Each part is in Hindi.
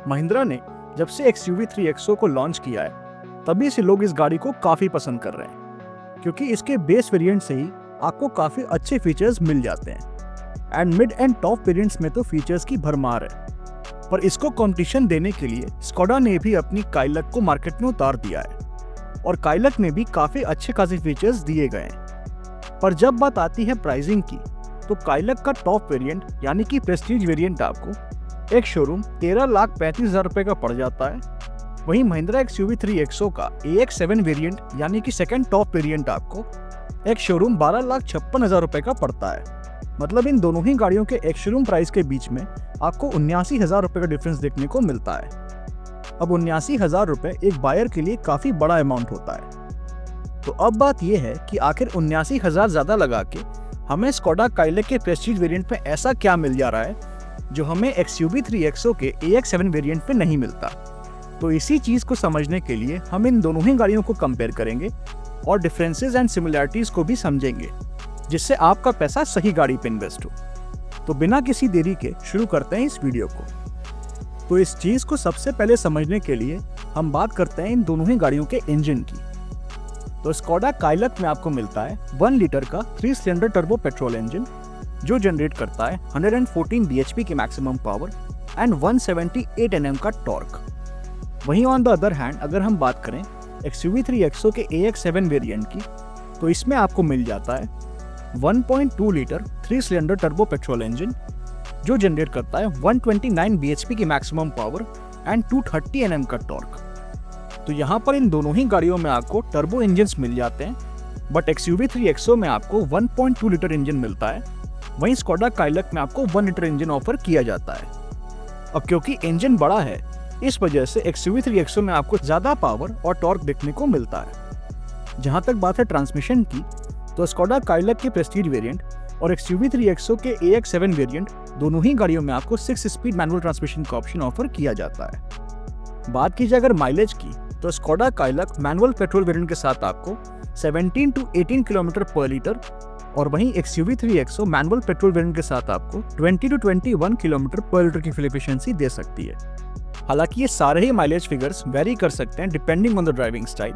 महिंद्रा ने जब से XUV 3XO को लॉन्च किया है तभी से लोग इस गाड़ी को काफ़ी पसंद कर रहे हैं, क्योंकि इसके बेस वेरिएंट से ही आपको काफ़ी अच्छे फीचर्स मिल जाते हैं and mid and top variants में तो फीचर्स की भरमार है। पर इसको कंपटीशन देने के लिए स्कोडा ने भी अपनी काइलक को मार्केट में उतार दिया है और काइलक में भी काफ़ी अच्छे खासे फीचर्स दिए गए हैं। पर जब बात आती है प्राइसिंग की तो काइलक का टॉप वेरिएंट यानी कि प्रेस्टीज वेरिएंट आपको एक शोरूम 13,35,000 रुपये का पड़ जाता है। वहीं महिंद्रा XUV 3XO का AX7 वेरिएंट यानी कि सेकंड टॉप वेरिएंट आपको एक शोरूम 12,56,000 रुपये का पड़ता है। मतलब इन दोनों ही गाड़ियों के एक शोरूम प्राइस के बीच में आपको 79,000 रुपये का डिफरेंस देखने को मिलता है। अब 79,000 रुपये एक बायर के लिए काफ़ी बड़ा अमाउंट होता है। तो अब बात यह है कि आखिर 79,000 ज़्यादा लगा के हमें स्कोडा काइलक के प्रेस्टीज वेरिएंट में ऐसा क्या मिल जा रहा है जो हमें XUV 3XO के AX7 वेरिएंट पे नहीं मिलता। तो इसी चीज़ को समझने के लिए हम इन दोनों ही गाड़ियों को कंपेयर करेंगे और डिफरेंसेस एंड सिमिलैरिटीज़ को भी समझेंगे, जिससे आपका पैसा सही गाड़ी पे इन्वेस्ट हो। तो बिना किसी देरी के शुरू करते हैं इस वीडियो को। तो इस चीज़ को सबसे पहले समझने के लिए हम बात करते हैं इन दोनों ही गाड़ियों के इंजन की। तो स्कोडा काइलक में आपको मिलता है 1 लीटर का 3 सिलेंडर टर्बो पेट्रोल इंजन जो जनरेट करता है 114 bhp की मैक्सिमम पावर एंड 178 Nm का टॉर्क। वहीं ऑन द अदर हैंड अगर हम बात करें XUV 3XO के AX7 वेरिएंट की तो इसमें आपको मिल जाता है 1.2 litre 3 cylinder turbo petrol engine जो जनरेट करता है 129 bhp की मैक्सिमम पावर एंड 230 Nm का टॉर्क। तो यहाँ पर इन दोनों ही गाड़ियों में आपको टर्बो इंजन्स मिल जाते हैं, बट XUV 3XO में आपको 1.2 लीटर इंजन मिलता है। वहीं स्कोडा काइलक में आपको 1 लीटर इंजन ऑफर किया जाता है। अब क्योंकि इंजन बड़ा है इस वजह से XUV 3XO में आपको ज़्यादा पावर और टॉर्क देखने को मिलता है। जहाँ तक बात है ट्रांसमिशन की तो स्कोडा काइलक के प्रेस्टीज वेरिएंट और XUV 3XO के AX7 वेरिएंट दोनों ही गाड़ियों में आपको 6 स्पीड मैनुअल ट्रांसमिशन का ऑप्शन ऑफर किया जाता है। बात कीजिए अगर माइलेज की तो स्कोडा काइलक मैनुअल पेट्रोल वेरिएंट के साथ आपको 17 to 18 किलोमीटर पर लीटर और वहीं XUV 3XO manual petrol variant के साथ आपको 20 to 21 किलोमीटर पर लीटर की फ्यूल एफिशिएंसी दे सकती है। हालांकि ये सारे ही माइलेज फिगर्स वेरी कर सकते हैं depending on the driving style,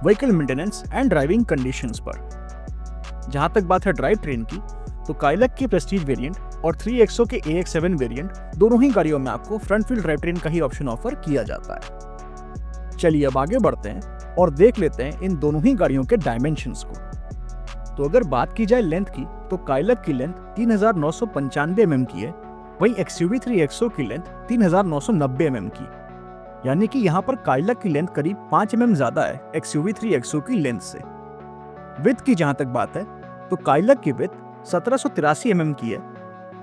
vehicle maintenance and driving conditions पर। जहां तक बात है ड्राइव ट्रेन की तो काइलक की प्रेस्टीज वेरिएंट और 3XO के AX7 वेरिएंट दोनों ही गाड़ियों में आपको फ्रंट व्हील ड्राइव ट्रेन का ही ऑप्शन ऑफर किया जाता है। चलिए अब आगे बढ़ते हैं और देख लेते हैं इन दोनों ही गाड़ियों के डायमेंशंस को। तो अगर बात की जाए लेंथ की तो काइलक की लेंथ 3,995 mm की है, वहीं XUV 3XO की लेंथ 3,990 mm की, यानी कि यहाँ पर काइलक की लेंथ करीब 5 mm ज्यादा है XUV 3XO की लेंथ से। विड्थ की जहाँ तक बात है तो काइलक की विड्थ 1783 mm की है,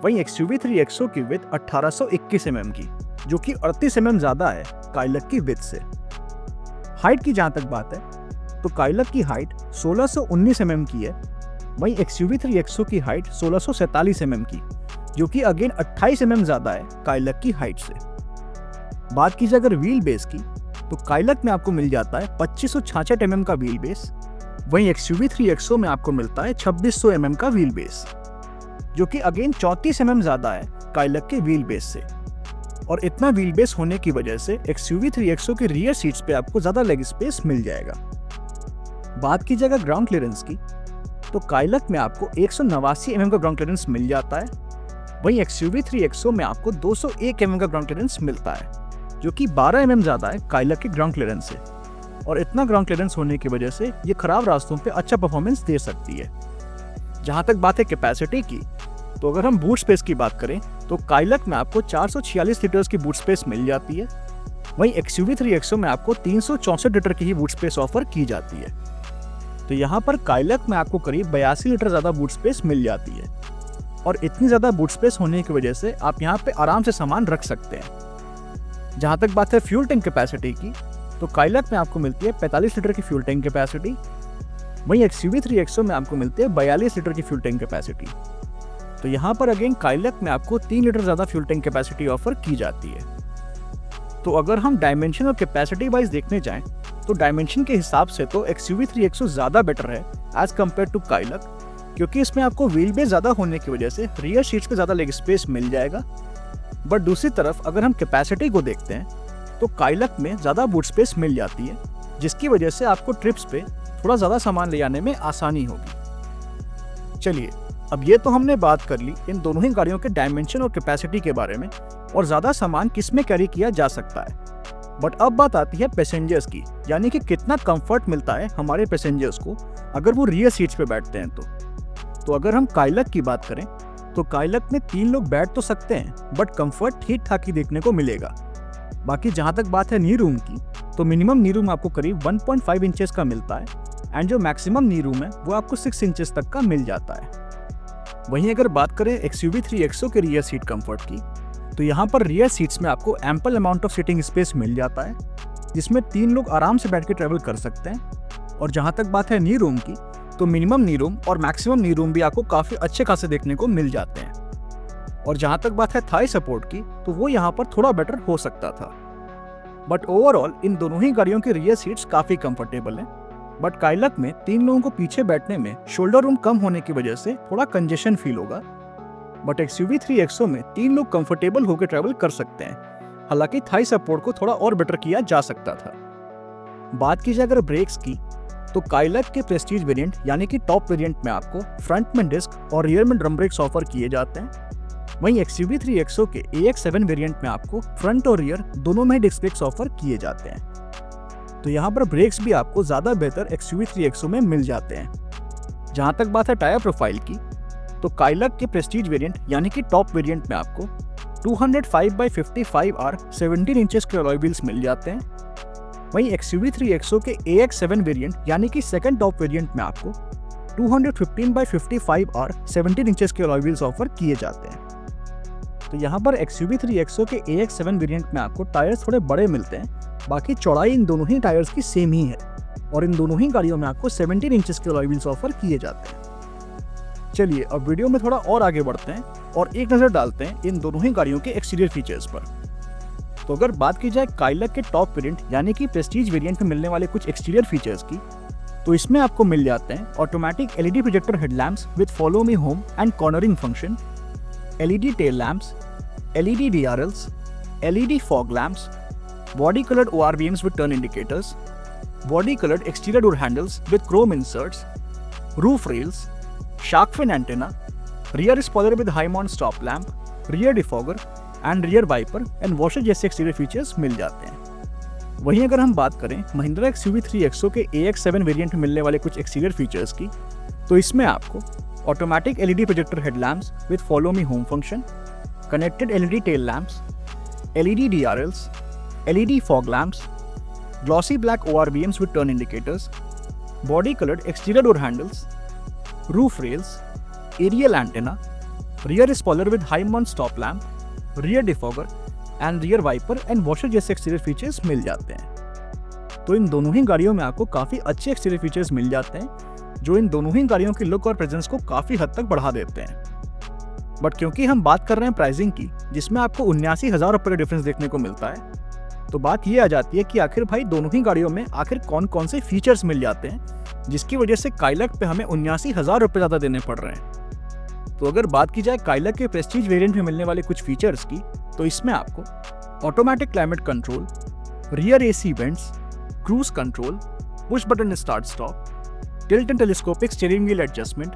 वहीं XUV 3XO की विड्थ 1821 mm की, जो कि 38 mm ज्यादा है काइलक की विड्थ से। हाइट की जहाँ तक बात है तो काइलक की हाइट 1619 mm की है, वहीं XUV 3XO की हाइट 1647 mm की, जो कि अगेन 28 mm ज्यादा है काइलक की हाइट से। बात कीजिए अगर व्हील बेस की तो काइलक में आपको मिल जाता है 2566 mm का व्हील बेस, वहीं XUV 3XO में आपको मिलता है 2600 mm का व्हील बेस, जो कि अगेन 34 mm ज्यादा है काइलक के व्हील बेस से। और इतना व्हील बेस होने की वजह से XUV 3XO के रियर सीट्स पे आपको ज्यादा लेग स्पेस मिल जाएगा। बात कीजिए अगर ग्राउंड क्लियरेंस की तो काइलक में आपको 189 mm का ग्राउंड क्लियरेंस मिल जाता है, वहीं XUV 3XO में आपको 201 mm का ग्राउंड क्लियरेंस मिलता है, जो कि 12 mm ज्यादा है काइलक के ग्राउंड क्लियरेंस से। और इतना ग्राउंड क्लियरेंस होने की वजह से ये खराब रास्तों पे अच्छा परफॉर्मेंस दे सकती है। जहाँ तक बात है कैपेसिटी की तो अगर हम बूट स्पेस की बात करें तो काइलक में आपको 446 लीटर्स की बूट स्पेस मिल जाती है, वहीं XUV 3XO में आपको 364 लीटर की ही बूट स्पेस ऑफर की जाती है। तो यहाँ पर काइलक में आपको करीब 82 लीटर ज़्यादा बूट स्पेस मिल जाती है, और इतनी ज़्यादा बूट स्पेस होने की वजह से आप यहाँ पे आराम से सामान रख सकते हैं। जहाँ तक बात है फ्यूल टैंक कैपेसिटी की तो काइलक में आपको मिलती है 45 लीटर की फ्यूल टैंक कैपेसिटी, वहीं XUV 3XO में आपको मिलती है 42 लीटर की फ्यूल टैंक कैपेसिटी। तो यहाँ पर अगेन काइलक में आपको 3 लीटर ज़्यादा फ्यूल टैंक कैपेसिटी ऑफर की जाती है। तो अगर हम डायमेंशन और कैपेसिटी वाइज देखने जाएं तो डायमेंशन के हिसाब से तो XUV 3XO ज़्यादा बेटर है एज कम्पेयर टू काइलक, क्योंकि इसमें आपको व्हील बेस ज़्यादा होने की वजह से रियर सीट्स पे ज़्यादा लेग स्पेस मिल जाएगा। बट दूसरी तरफ अगर हम कैपेसिटी को देखते हैं तो काइलक में ज़्यादा बूट स्पेस मिल जाती है, जिसकी वजह से आपको ट्रिप्स पे थोड़ा ज़्यादा सामान ले जाने में आसानी होगी। चलिए, अब ये तो हमने बात कर ली इन दोनों ही गाड़ियों के डायमेंशन और कैपेसिटी के बारे में और ज़्यादा सामान किस में कैरी किया जा सकता है। बट अब बात आती है पैसेंजर्स की, यानी कि कितना कंफर्ट मिलता है हमारे पैसेंजर्स को अगर वो रियर सीट्स पे बैठते हैं तो अगर हम काइलक की बात करें तो काइलक में 3 लोग बैठ तो सकते हैं, बट कंफर्ट ठीक ठाक ही देखने को मिलेगा। बाकी जहाँ तक बात है नी रूम की, तो मिनिमम नी रूम आपको करीब 1.5 इंचेस का मिलता है एंड जो मैक्सिमम नी रूम है वो आपको 6 इंचेस तक का मिल जाता है। वहीं अगर बात करें XUV3 XO के रियर सीट कंफर्ट की, तो यहाँ पर रियर सीट्स में आपको ample amount of seating space मिल जाता है, जिसमें 3 लोग आराम से बैठ के ट्रेवल कर सकते हैं। और जहाँ तक बात है नी रूम की, तो मिनिमम नी रूम और मैक्सिमम नी रूम भी आपको काफ़ी अच्छे खासे देखने को मिल जाते हैं। और जहाँ तक बात है थाई सपोर्ट की, तो वो यहाँ पर थोड़ा बेटर हो सकता था। बट ओवरऑल इन दोनों ही गाड़ियों के रियर सीट्स काफ़ी कंफर्टेबल हैं। बट काइलक में 3 लोगों को पीछे बैठने में शोल्डर रूम कम होने की वजह से थोड़ा कंजेशन फील होगा। बट XUV3 XO में 3 लोग कंफर्टेबल होकर ट्रैवल कर सकते हैं। हालांकि थाई सपोर्ट को थोड़ा और बेटर किया जा सकता था। बात की जाए अगर ब्रेक्स की, तो काइलक के प्रेस्टीज वेरिएंट यानी कि टॉप वेरिएंट में आपको फ्रंट में डिस्क और रियर में ड्रम ब्रेक्स ऑफर किए जाते हैं। वहीं XUV3 XO के AX7 वेरिएंट में आपको फ्रंट और रियर दोनों में डिस्क ब्रेक्स ऑफर किए जाते हैं। तो यहाँ पर ब्रेक्स भी आपको ज़्यादा बेहतर XUV3 XO में मिल जाते हैं। जहाँ तक बात है टायर प्रोफाइल की, तो काइलक के प्रेस्टीज वेरिएंट यानी कि टॉप वेरिएंट में आपको 205/55R 17 इंचेस के अलॉय व्हील्स मिल जाते हैं। वहीं XUV3 XO के AX7 वेरिएंट यानी कि सेकंड टॉप वेरिएंट में आपको 215/55R 17 इंचेस के अलॉय व्हील्स ऑफर किए जाते हैं। तो यहाँ पर XUV3 XO के AX7 वेरिएंट में आपको टायर्स थोड़े बड़े मिलते हैं, बाकी चौड़ाई इन दोनों ही टायर्स की सेम ही है और इन दोनों ही गाड़ियों में आपको 17 इंचेस के अलॉय व्हील्स ऑफर किए जाते हैं। चलिए अब वीडियो में थोड़ा और आगे बढ़ते हैं और एक नज़र डालते हैं इन दोनों ही गाड़ियों के एक्सटीरियर फीचर्स पर। तो अगर बात की जाए काइलक के टॉप वेरिएंट यानी कि प्रेस्टीज वेरिएंट में मिलने वाले कुछ एक्सटीरियर फीचर्स की, तो इसमें आपको मिल जाते हैं automatic LED projector headlamps with follow me home and cornering function, LED tail lamps, LED DRLs, LED fog lamps, body colored ORVMs with turn indicators, body colored exterior door handles with chrome inserts, roof rails, shark fin antenna, rear spoiler with high mount stop lamp, rear defogger and rear wiper and washer जैसे exterior features मिल जाते हैं। वहीं अगर हम बात करें महिंद्रा XUV3 XO के AX7 वेरिएंट में मिलने वाले कुछ एक्सटीरियर फीचर्स की, तो इसमें आपको automatic LED projector headlamps with follow me home function, connected LED tail lamps, LED DRLs, LED fog lamps, glossy black ORVMs with turn indicators, body colored exterior door handles, roof rails, aerial antenna, rear spoiler with high mount stop lamp, rear defogger and rear wiper and washer जैसे एक्सटीरियर फीचर्स मिल जाते हैं। तो इन दोनों ही गाड़ियों में आपको काफ़ी अच्छे एक्सटीरियर फीचर्स मिल जाते हैं जो इन दोनों ही गाड़ियों की लुक और प्रेजेंस को काफ़ी हद तक बढ़ा देते हैं। बट क्योंकि हम बात कर रहे हैं प्राइसिंग की, जिसमें आपको 79,000 रुपये का डिफरेंस देखने को मिलता है, तो बात ये आ जाती है कि आखिर भाई दोनों ही गाड़ियों में आखिर कौन कौन से फीचर्स मिल जाते हैं जिसकी वजह से काइलक पे हमें 79,000 रुपये ज़्यादा देने पड़ रहे हैं। तो अगर बात की जाए काइलक के प्रेस्टीज वेरिएंट में मिलने वाले कुछ फीचर्स की, तो इसमें आपको automatic climate control, rear AC vents, cruise control, push button start stop, tilt and telescopic steering wheel adjustment,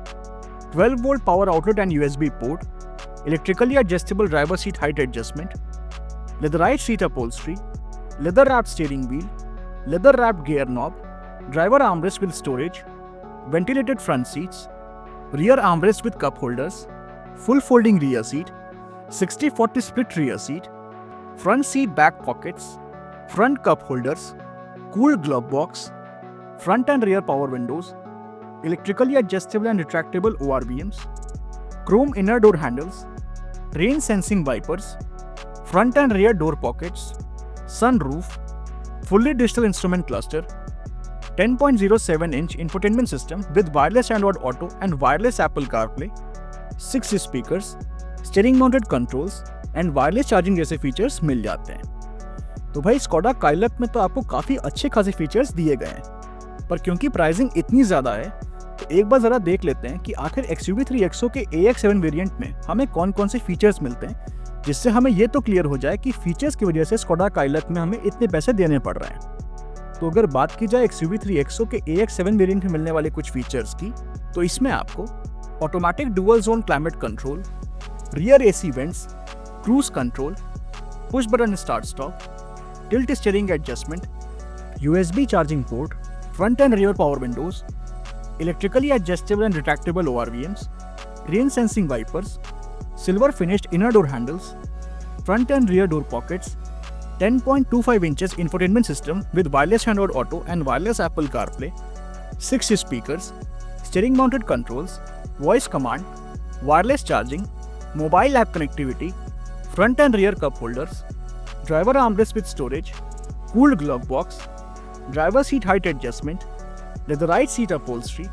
12 volt power outlet and USB port, electrically adjustable driver seat height adjustment, leatherite seat upholstery, leather wrapped steering wheel, leather wrapped gear knob, driver armrest with storage, ventilated front seats, rear armrest with cup holders, full folding rear seat, 60/40 split rear seat, front seat back pockets, front cup holders, cooled glove box, front and rear power windows, electrically adjustable and retractable ORVMs, chrome inner door handles, rain sensing wipers, front and rear door pockets, sunroof, fully digital instrument cluster, 10.07-inch infotainment system with wireless Android Auto and wireless Apple CarPlay, 6 speakers, steering mounted controls and wireless charging जैसे फीचर्स मिल जाते हैं। तो भाई स्कोडा काइलक में तो आपको काफ़ी अच्छे खासे फीचर्स दिए गए हैं, पर क्योंकि प्राइसिंग इतनी ज़्यादा है तो एक बार ज़रा देख लेते हैं कि आखिर XUV3 XO के AX7 वेरिएंट में हमें कौन कौन से फीचर्स मिलते हैं जिससे हमें ये तो क्लियर हो जाए कि फीचर्स की वजह से स्कोडा काइलक में हमें इतने पैसे देने पड़ रहे हैं। तो अगर बात की जाए XUV3 एक्सो के AX7 वेरिएंट में मिलने वाले कुछ फीचर्स की, तो इसमें आपको automatic dual zone climate control, rear AC vents, cruise control, push button start stop, tilt steering adjustment, USB charging port, front and rear power windows, electrically adjustable and retractable ORVMs, rain sensing wipers, silver finished inner door handles, front and rear door pockets, 10.25 inches infotainment system with wireless Android Auto and wireless Apple CarPlay, 6 speakers, steering mounted controls, voice command, wireless charging, mobile app connectivity, front and rear cup holders, driver armrest with storage, cooled glove box, driver seat height adjustment, leatherite seat upholstery,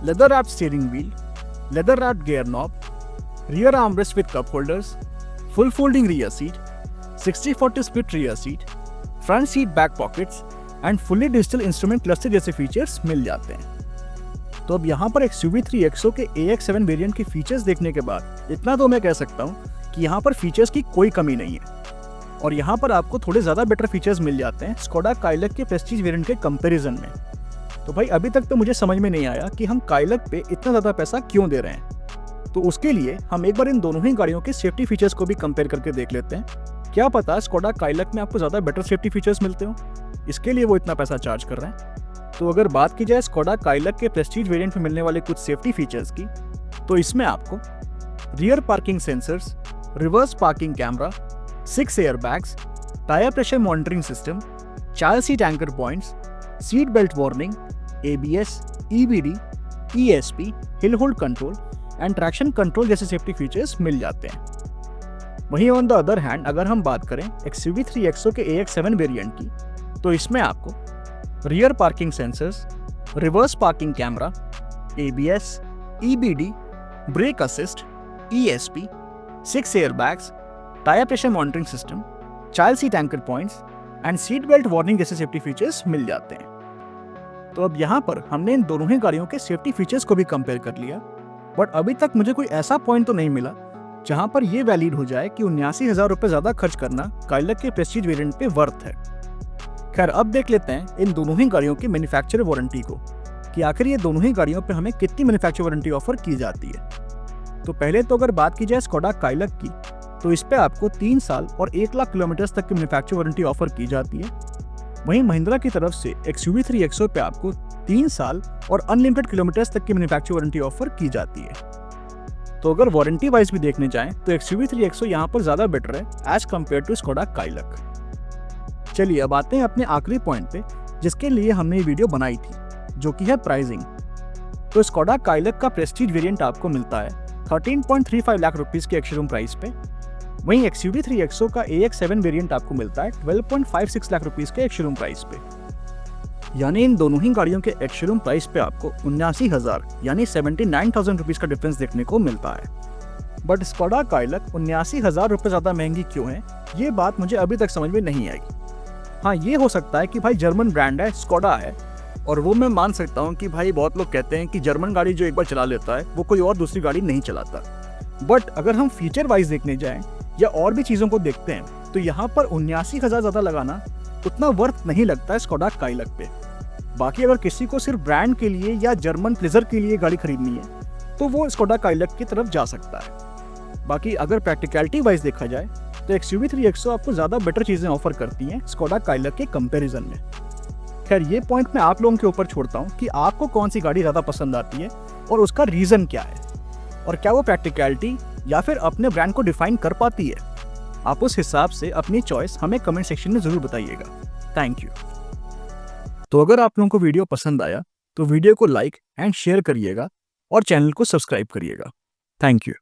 leather wrapped steering wheel, leather wrapped gear knob, rear armrest with cup holders, full folding rear seat, 60/40 split rear seat, front seat back pockets and fully digital instrument cluster जैसे फीचर्स मिल जाते हैं। तो अब यहाँ पर XUV3 एक्सो के AX7 वेरिएंट के फीचर्स देखने के बाद इतना तो मैं कह सकता हूँ कि यहाँ पर फीचर्स की कोई कमी नहीं है और यहाँ पर आपको थोड़े ज़्यादा बेटर फीचर्स मिल जाते हैं स्कोडा काइलक के प्रेस्टीज वेरिएंट के कंपैरिजन में। तो भाई अभी तक तो मुझे समझ में नहीं आया कि हम काइलक पे इतना ज़्यादा पैसा क्यों दे रहे हैं। तो उसके लिए हम एक बार इन दोनों ही गाड़ियों के सेफ्टी फीचर्स को भी कंपेयर करके देख लेते हैं। क्या पता स्कोडा काइलक में आपको ज़्यादा बेटर सेफ्टी फीचर्स मिलते हो, इसके लिए वो इतना पैसा चार्ज कर रहे हैं। तो अगर बात की जाए स्कोडा काइलक के प्रेस्टीज वेरिएंट में मिलने वाले कुछ सेफ्टी फीचर्स की, तो इसमें आपको rear parking sensors, reverse parking camera, 6 air bags, tyre pressure monitoring system, child seat anchor points, seat belt warning, ABS, EBD, ESP, hill hold control and traction control जैसे सेफ्टी फीचर्स मिल जाते हैं। वहीं ऑन द अदर हैंड अगर हम बात करें XUV3 एक्सो के AX7 वेरिएंट की, तो इसमें आपको rear parking sensors, reverse parking camera, ABS, EBD, brake assist, ESP, 6 air bags, tyre pressure monitoring system, child seat anchor points and seat belt warning जैसे सेफ्टी फीचर्स मिल जाते हैं। तो अब यहाँ पर हमने इन दोनों ही गाड़ियों के सेफ्टी फीचर्स को भी कंपेयर कर लिया, बट अभी तक मुझे कोई ऐसा पॉइंट तो नहीं मिला जहां पर यह वैलिड हो जाए कि 79,000 रुपये ज्यादा खर्च करना काइलक के प्रेस्टीज वेरिएंट पे वर्थ है। खैर अब देख लेते हैं इन दोनों ही गाड़ियों की मैन्युफैक्चरर वारंटी को कि आखिर ये दोनों ही गाड़ियों पे हमें कितनी मैन्युफैक्चरर वारंटी ऑफर की जाती है। तो पहले तो अगर बात की जाए स्कोडा काइलक की, तो इस पे आपको 3 साल और 1 लाख किलोमीटर तक की मैन्युफैक्चरर वारंटी ऑफर की जाती है। वहीं महिंद्रा की तरफ से XUV3 एक्सो पे आपको 3 साल और अनलिमिटेड किलोमीटर्स तक की मैन्युफैक्चरर वारंटी ऑफर की जाती है। तो अगर वारंटी वाइज भी देखने जाएं तो XUV3 एक्सो यहाँ पर ज़्यादा बेटर है एज कम्पेयर टू स्कोडा काइलक। चलिए अब आते हैं अपने आखिरी पॉइंट पे जिसके लिए हमने ये वीडियो बनाई थी, जो कि है प्राइसिंग। तो स्कोडा काइलक का प्रेस्टीज वेरिएंट आपको मिलता है 13.35 लाख रुपीज़ के एक्स-शोरूम प्राइस पे। वहीं XUV3 एक्सो का AX7 वेरिएंट आपको मिलता है 12.56 लाख रुपीज़ के एक्स-शोरूम प्राइस पे। यानी इन दोनों ही गाड़ियों के एक्स-शोरूम प्राइस पे आपको 79,000 यानी 79,000 रुपीज़ का डिफरेंस देखने को मिलता है। बट स्कोडा काइलक 79,000 रुपये ज़्यादा महंगी क्यों है, ये बात मुझे अभी तक समझ में नहीं आई। हाँ, ये हो सकता है कि भाई जर्मन ब्रांड है, स्कोडा है, और वो मैं मान सकता हूँ कि भाई बहुत लोग कहते हैं कि जर्मन गाड़ी जो एक बार चला लेता है वो कोई और दूसरी गाड़ी नहीं चलाता। बट अगर हम फीचर वाइज देखने जाएं या और भी चीज़ों को देखते हैं तो यहाँ पर 79,000 ज़्यादा लगाना उतना वर्थ नहीं लगता है स्कोडा काइलक पे। बाकी अगर किसी को सिर्फ ब्रांड के लिए या जर्मन प्लेजर के लिए गाड़ी खरीदनी है तो वो स्कोडा काइलक की तरफ जा सकता है। बाकी अगर प्रैक्टिकलिटी वाइज देखा जाए तो XUV3 एक्सो आपको ज़्यादा बेटर चीज़ें ऑफर करती हैं स्कोडा काइलक के कंपैरिजन में। खैर ये पॉइंट मैं आप लोगों के ऊपर छोड़ता हूँ कि आपको कौन सी गाड़ी ज़्यादा पसंद आती है और उसका रीज़न क्या है, और क्या वो प्रैक्टिकलिटी या फिर अपने ब्रांड को डिफाइन कर पाती है। आप उस हिसाब से अपनी चॉइस हमें कमेंट सेक्शन में ज़रूर बताइएगा। Thank you. तो अगर आप लोगों को वीडियो पसंद आया तो वीडियो को लाइक एंड शेयर करिएगा और चैनल को सब्सक्राइब करिएगा। Thank you.